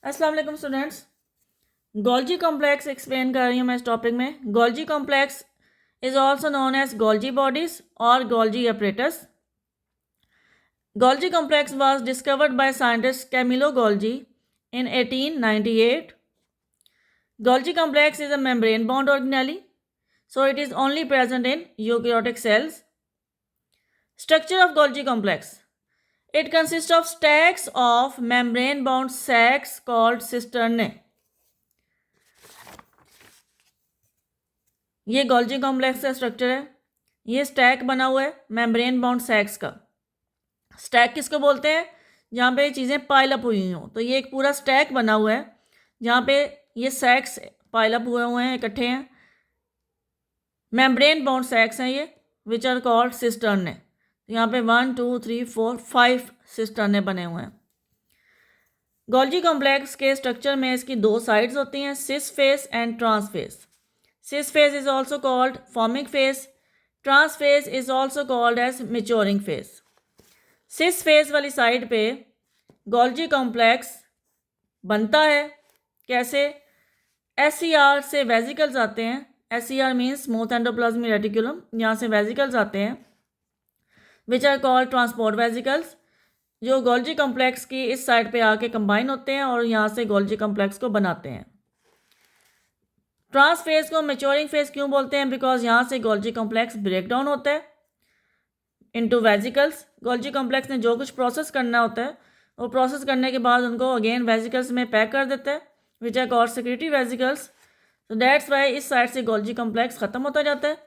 अस्सलाम वालेकुम students. Golgi complex explain कर रही हूँ मैं इस टॉपिक में। Golgi complex is also known as Golgi bodies और Golgi apparatus. Golgi complex was discovered by scientist Camillo Golgi in 1898. Golgi complex is a membrane bound organelle, so it is only present in eukaryotic cells. Structure of Golgi complex. It consists of stacks of membrane bound sacs called cisternae. ये Golgi complex का structure है। ये stack बना हुआ है membrane bound सैक्स का। Stack किसको बोलते हैं? जहाँ पे चीज़ें पाइल अप हुई हों। तो ये एक पूरा स्टैक बना हुआ है जहाँ पे ये सैक्स पाइल अप हुए हैं, इकट्ठे हैं। मेम्ब्रेन बाउंड सैक्स हैं ये, विच आर कॉल्ड सिस्टर्ने। यहाँ पे 1 2 3 4 5 सिस्टर्ने बने हुए हैं। गोल्जी कॉम्प्लेक्स के स्ट्रक्चर में इसकी दो साइड्स होती हैं, cis face and trans face. Cis phase is also called forming phase. Trans phase is also called as maturing phase. Cis phase वाली साइड पे गोल्जी कॉम्प्लेक्स बनता है। कैसे? SCR से वेजिकल्स आते हैं। SCR means smooth endoplasmic reticulum. यहाँ से वेजिकल्स आते हैं which are called transport vesicles, जो गोल्जी कॉम्प्लेक्स की इस साइड पे आके कंबाइन होते हैं और यहाँ से गोल्जी कॉम्प्लेक्स को बनाते हैं। ट्रांस फेज को मेच्योरिंग फेज क्यों बोलते हैं? बिकॉज यहाँ से गोल्जी कॉम्प्लेक्स ब्रेक डाउन होता है इनटू वेजिकल्स। गोल्जी कॉम्प्लेक्स ने जो कुछ प्रोसेस करना होता है वो प्रोसेस करने के बाद उनको अगेन वेजिकल्स में पैक कर देता है which are called secretory vesicles. तो दैट्स वाई इस साइड से गोल्जी कॉम्प्लेक्स ख़त्म होता जाता है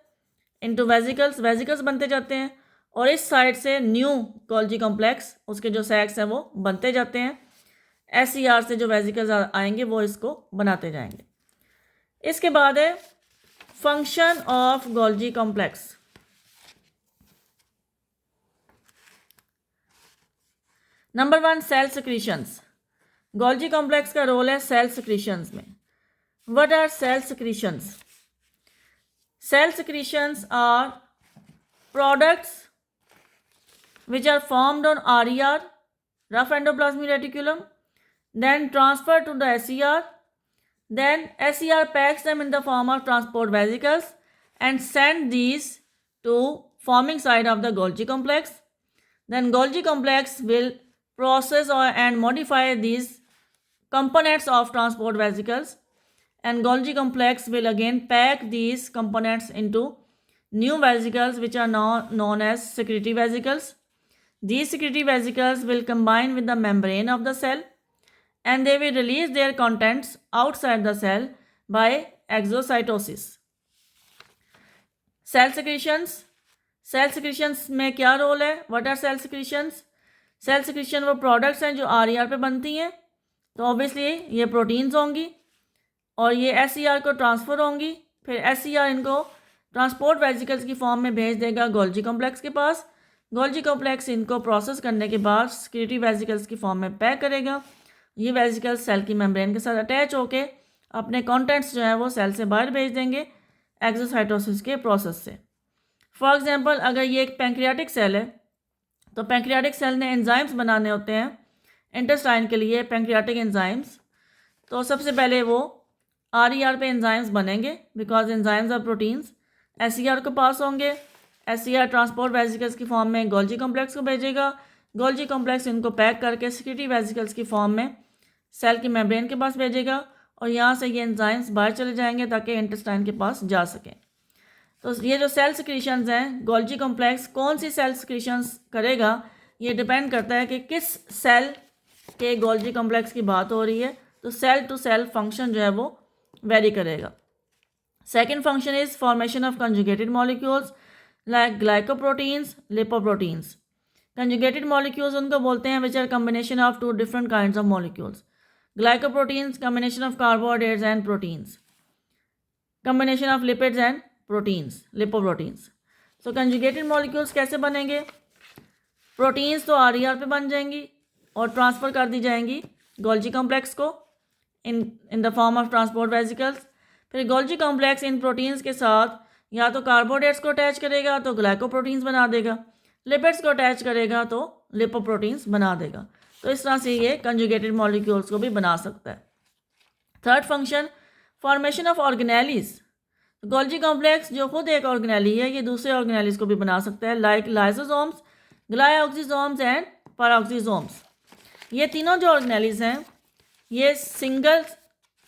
इनटू वेजिकल्स, वेजिकल्स बनते जाते हैं और इस साइड से न्यू गोल्जी कॉम्प्लेक्स उसके जो सैक्स हैं वो बनते जाते हैं। SCR से जो वेजिकल्स आएंगे वो इसको बनाते जाएंगे। इसके बाद है function of Golgi complex. Number 1, cell secretions. Golgi complex का रोल है सेल सिक्रीशंस में। What are cell secretions? Cell secretions are products which are formed on RER, rough endoplasmic reticulum, then transferred to the SCR. Then SCR packs them in the form of transport vesicles and send these to forming site of the Golgi complex. Then Golgi complex will process and modify these components of transport vesicles, and Golgi complex will again pack these components into new vesicles which are now known as secretory vesicles. These secretory vesicles will combine with the membrane of the cell and they will release their contents outside the cell by exocytosis. Cell secretions. Cell secretions में क्या role है? What are cell secretions? Cell secretion वो products हैं जो RER पे बनती हैं। तो obviously ये proteins होंगी और ये SCR को ट्रांसफ़र होंगी। फिर SCR इनको ट्रांसपोर्ट वेजिकल्स की फॉर्म में भेज देगा गोल्जी कॉम्प्लेक्स के पास। गोल्जी कॉम्प्लेक्स इनको प्रोसेस करने के बाद सेक्रेटरी वेजिकल्स की फॉर्म में पैक करेगा। ये वेजिकल्स सेल की मेम्ब्रेन के साथ अटैच होके अपने कंटेंट्स जो है वो सेल से बाहर भेज देंगे एक्सोसाइटोसिस के प्रोसेस से। फॉर एग्जांपल, अगर ये एक पैंक्रियाटिक सेल है तो पैंक्रियाटिक सेल ने एंजाइम्स बनाने होते हैं इंटेस्टाइन के लिए, पैंक्रियाटिक एंजाइम्स। तो सबसे पहले वो RER पे एंजाइम्स बनेंगे because enzymes are proteins. SCR को पास होंगे, SCR ट्रांसपोर्ट वेजिकल्स की फॉर्म में गोल्जी कॉम्प्लेक्स को भेजेगा। गोल्जी कॉम्प्लेक्स इनको पैक करके सेक्रेटरी वेजिकल्स की फॉर्म में सेल की मेम्ब्रेन के पास भेजेगा और यहाँ से ये एंजाइम्स बाहर चले जाएंगे ताकि इंटेस्टाइन के पास जा सकें। तो ये जो सेल सिक्रीशंस हैं, गोल्जी कॉम्प्लेक्स कौन सी सेल सिक्रीशंस करेगा ये डिपेंड करता है कि किस सेल के गोल्जी कॉम्प्लेक्स की बात हो रही है। तो सेल टू सेल फंक्शन जो है वो वेरी करेगा। Second function is formation of conjugated molecules like glycoproteins, lipoproteins. Conjugated molecules उनको बोलते हैं which are combination of 2 different kinds of molecules. Glycoproteins combination of carbohydrates and proteins, combination of lipids and proteins, lipoproteins. So conjugated molecules कैसे बनेंगे? Proteins तो RER पे बन जाएंगी और ट्रांसफ़र कर दी जाएंगी गोल्जी कॉम्प्लेक्स को in the form of transport vesicles. फिर गोल्जी कॉम्प्लेक्स इन प्रोटीन्स के साथ या तो कार्बोहाइड्रेट्स को अटैच करेगा तो ग्लाइकोप्रोटीन्स बना देगा, लिपिड्स को अटैच करेगा तो लिपोप्रोटीन्स बना देगा। तो इस तरह से ये कंजुगेटेड मॉलिक्यूल्स को भी बना सकता है। Third function, formation of organelles. Golgi complex जो खुद एक ऑर्गेनेली है, ये दूसरे ऑर्गेनेलीज को भी बना सकता है, लाइक लाइसोसोम्स, ग्लाइऑक्सिसोम्स एंड पैराऑक्सिसोम्स। ये तीनों जो ऑर्गेनेलीज हैं ये single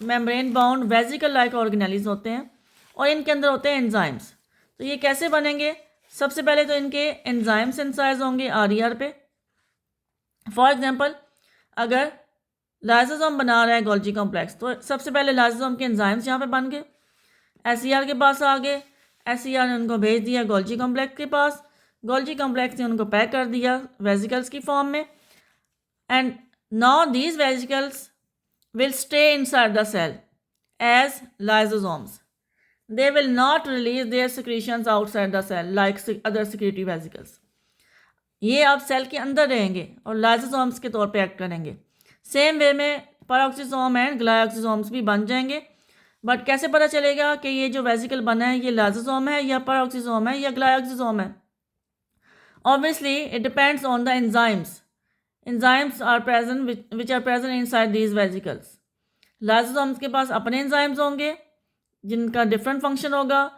membrane bound vesicle like organelles होते हैं और इनके अंदर होते हैं एंजाइम्स। तो ये कैसे बनेंगे? सबसे पहले तो इनके एंजाइम सिंथेसाइज होंगे आरईआर पे। फॉर एग्जांपल, अगर लाइसोसोम बना रहा है गोल्जी कॉम्प्लेक्स तो सबसे पहले लाइसोसोम के एंजाइम्स यहाँ पे बन गए, एसईआर के पास आ गए, एसईआर ने उनको भेज दिया गोल्जी कॉम्प्लेक्स के पास, गोल्जी कॉम्प्लेक्स ने उनको पैक कर दिया वेजिकल्स की फॉर्म में, and now these vesicles will stay inside the cell as lysosomes. They will not release their secretions outside the cell like other secretory vesicles. ये अब cell के अंदर रहेंगे और लाइसोसोम्स के तौर पे एक्ट करेंगे। सेम वे में पैराऑक्सिसोम एंड ग्लाइऑक्सिसोम्स भी बन जाएंगे। बट कैसे पता चलेगा कि ये जो वेजिकल बना है ये लाइसोसोम है या पैराऑक्सिसोम है या ग्लाइऑक्सिसोम है? Obviously, it depends on the enzymes. Enzymes are present which are present inside these vesicles. Lysosomes के पास अपने एंजाइम्स होंगे जिनका डिफरेंट फंक्शन होगा।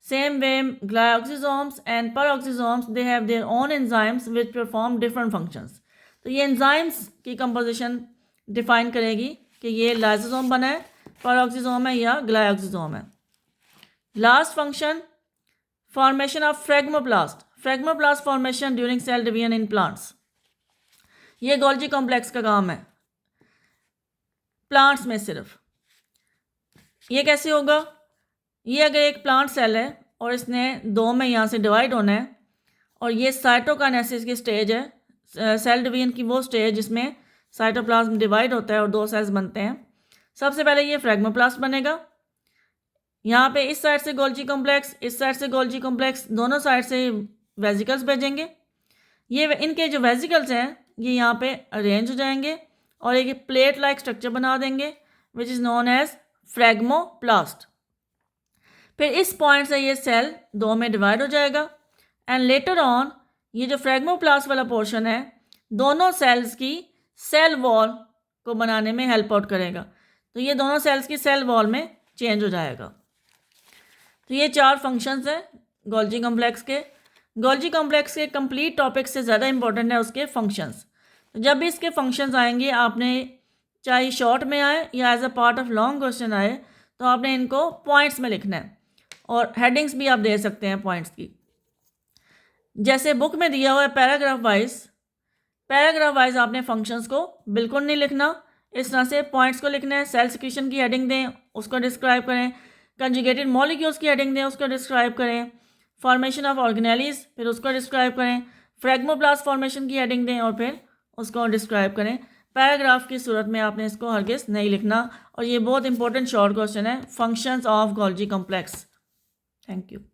Same way glyoxysomes and peroxisomes they have their own enzymes which perform different functions. तो ये enzymes की composition define करेगी कि ये लाइसोसोम बना है, पैराऑक्सिसोम है या ग्लाइऑक्सिसोम है। Last function, formation of phragmoplast. Phragmoplast formation during cell division in plants. ये गोल्जी कॉम्प्लेक्स का काम है प्लांट्स में सिर्फ। ये कैसे होगा? ये अगर एक प्लांट सेल है और इसने दो में यहाँ से डिवाइड होना है और ये साइटोकाइनेसिस की स्टेज है, सेल डिवीजन की वो स्टेज जिसमें साइटोप्लाज्म डिवाइड होता है और दो सेल्स बनते हैं। सबसे पहले ये फ्रेगमोप्लास्ट बनेगा। यहाँ पे इस साइड से गोल्जी कॉम्प्लेक्स, इस साइड से गोल्जी कॉम्प्लेक्स, दोनों साइड से वेजिकल्स भेजेंगे। ये इनके जो वेजिकल्स हैं ये यहाँ पे अरेंज हो जाएंगे और एक प्लेट लाइक स्ट्रक्चर बना देंगे विच इज़ नोन एज फ्रेगमोप्लास्ट। फिर इस पॉइंट से ये सेल दो में डिवाइड हो जाएगा एंड लेटर ऑन ये जो फ्रेगमोप्लास्ट वाला पोर्शन है दोनों सेल्स की सेल वॉल को बनाने में हेल्प आउट करेगा। तो ये दोनों सेल्स की सेल वॉल में चेंज हो जाएगा। तो ये चार फंक्शंस हैं गोल्जी कॉम्प्लेक्स के। गोल्जी कॉम्प्लेक्स के कंप्लीट टॉपिक से ज़्यादा इंपॉर्टेंट है उसके फंक्शंस। जब भी इसके फंक्शंस आएंगे आपने चाहे शॉर्ट में आए या as a part of long question आए तो आपने इनको पॉइंट्स में लिखना है और हेडिंग्स भी आप दे सकते हैं पॉइंट्स की। जैसे बुक में दिया हुआ है पैराग्राफ वाइज आपने फंक्शंस को बिल्कुल नहीं लिखना, इस तरह से पॉइंट्स को लिखना है। सेल सिक्रीशन की हेडिंग दें, उसको डिस्क्राइब करें। कंजुगेटेड मॉलिक्यूल्स की हेडिंग दें, उसको डिस्क्राइब करें। फॉर्मेशन ऑफ ऑर्गेनेलीज, फिर उसको डिस्क्राइब करें। फ्रेगमोप्लास्ट फॉर्मेशन की हेडिंग दें और फिर उसको डिस्क्राइब करें। पैराग्राफ की सूरत में आपने इसको हरगिज़ नहीं लिखना। और ये बहुत इंपॉर्टेंट शॉर्ट क्वेश्चन है, functions of Golgi complex. Thank you.